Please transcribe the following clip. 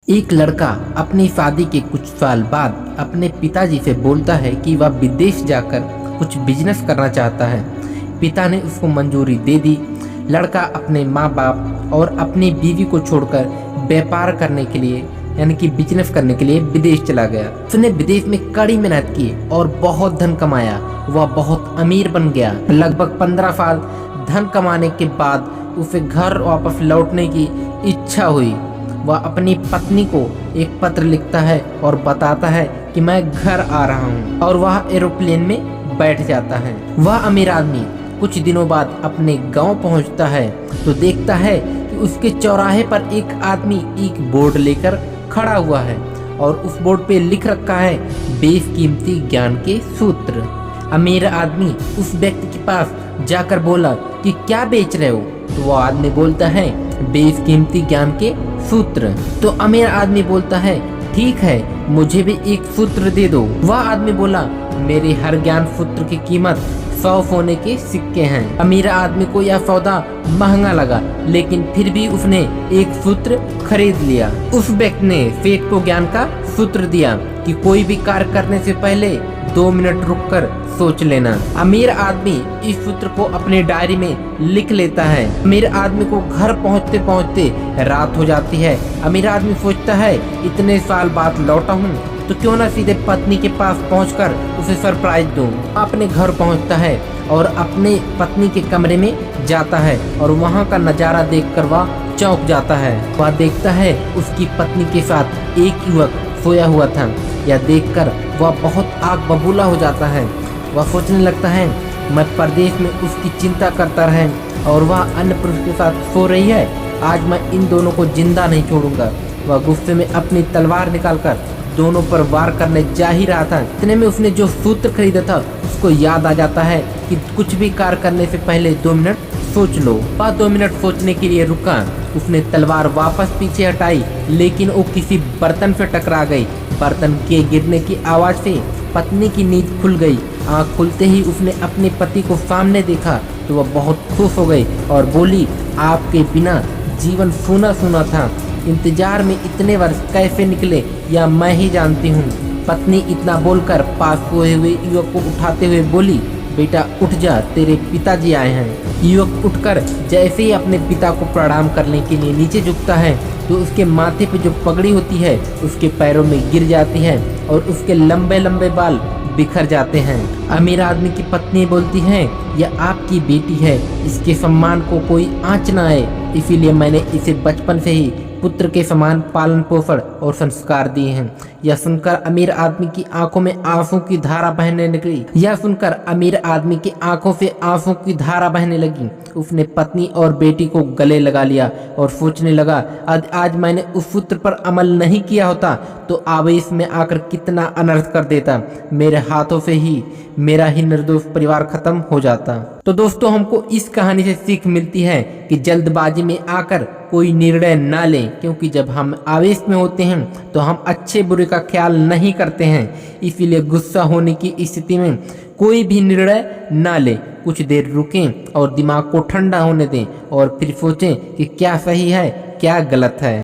एक लड़का अपनी शादी के कुछ साल बाद अपने पिताजी से बोलता है कि वह विदेश जाकर कुछ बिजनेस करना चाहता है। पिता ने उसको मंजूरी दे दी। लड़का अपने माँ बाप और अपनी बीवी को छोड़कर व्यापार करने के लिए यानी कि बिजनेस करने के लिए विदेश चला गया। उसने विदेश में कड़ी मेहनत की और बहुत धन कमाया। वह बहुत अमीर बन गया। लगभग 15 साल धन कमाने के बाद उसे घर वापस लौटने की इच्छा हुई। वह अपनी पत्नी को एक पत्र लिखता है और बताता है कि मैं घर आ रहा हूँ, और वह एरोप्लेन में बैठ जाता है। वह अमीर आदमी कुछ दिनों बाद अपने गांव पहुंचता है तो देखता है कि उसके चौराहे पर एक आदमी एक बोर्ड लेकर खड़ा हुआ है और उस बोर्ड पे लिख रखा है बेशकीमती ज्ञान के सूत्र। अमीर आदमी उस व्यक्ति के पास जाकर बोला कि क्या बेच रहे हो? तो वह आदमी बोलता है बेशकीमती ज्ञान के सूत्र। तो अमीर आदमी बोलता है ठीक है, मुझे भी एक सूत्र दे दो। वह आदमी बोला मेरे हर ज्ञान सूत्र की कीमत 100 सोने के सिक्के हैं। अमीर आदमी को यह सौदा महंगा लगा, लेकिन फिर भी उसने एक सूत्र खरीद लिया। उस व्यक्ति ने सेठ को ज्ञान का सूत्र दिया कि कोई भी कार्य करने से पहले 2 मिनट रुककर सोच लेना। अमीर आदमी इस सूत्र को अपने डायरी में लिख लेता है। अमीर आदमी को घर पहुंचते पहुंचते रात हो जाती है। अमीर आदमी सोचता है इतने साल बाद लौटा हूँ तो क्यों ना सीधे पत्नी के पास पहुंचकर उसे सरप्राइज दूं। अपने घर पहुंचता है और अपने पत्नी के कमरे में जाता है और वहां का नजारा देखकर वह चौंक जाता है। वह देखता है उसकी पत्नी के साथ एक युवक सोया हुआ था। यह देखकर वह बहुत आग बबूला हो जाता है। वह सोचने लगता है मैं परदेश में उसकी चिंता करता रहा और वह अन्य पुरुष के साथ सो रही है। आज मैं इन दोनों को जिंदा नहीं छोड़ूंगा। वह गुस्से में अपनी तलवार निकालकर दोनों पर वार करने जा ही रहा था। इतने में उसने जो सूत्र खरीदा था उसको याद आ जाता है कि कुछ भी कार्य करने से पहले 2 मिनट सोच लो। वह 2 मिनट सोचने के लिए रुका। उसने तलवार वापस पीछे हटाई, लेकिन वो किसी बर्तन से टकरा गई। बर्तन के गिरने की आवाज से पत्नी की नींद खुल गई। आँख खुलते ही उसने अपने पति को सामने देखा तो वह बहुत खुश हो गई और बोली आपके बिना जीवन सूना सूना था। इंतजार में इतने वर्ष कैसे निकले या मैं ही जानती हूँ। पत्नी इतना बोलकर पास सोए हुए युवक को उठाते हुए बोली बेटा उठ जा, तेरे पिताजी आए हैं। युवक उठकर जैसे ही अपने पिता को प्रणाम करने के लिए नीचे झुकता है तो उसके माथे पे जो पगड़ी होती है उसके पैरों में गिर जाती है और उसके लंबे लंबे बाल बिखर जाते हैं। अमीर आदमी की पत्नी बोलती है यह आपकी बेटी है, इसके सम्मान को कोई आँच न आए, इसीलिए मैंने इसे बचपन से ही पुत्र के समान पालन पोषण और संस्कार दिए हैं। यह सुनकर अमीर आदमी की आंखों में आंसू की धारा बहने लगी। यह सुनकर अमीर आदमी की आंखों से आंसू की धारा बहने लगी। उसने पत्नी और बेटी को गले लगा लिया और सोचने लगा आज मैंने उस सूत्र पर अमल नहीं किया होता तो आवेश में आकर कितना अनर्थ कर देता। मेरे हाथों से ही मेरा ही निर्दोष परिवार खत्म हो जाता। तो दोस्तों हमको इस कहानी से सीख मिलती है कि जल्दबाजी में आकर कोई निर्णय ना लें, क्योंकि जब हम आवेश में होते हैं तो हम अच्छे बुरे का ख्याल नहीं करते हैं। इसीलिए गुस्सा होने की स्थिति में कोई भी निर्णय ना लें। कुछ देर रुकें और दिमाग को ठंडा होने दें और फिर सोचें कि क्या सही है क्या गलत है।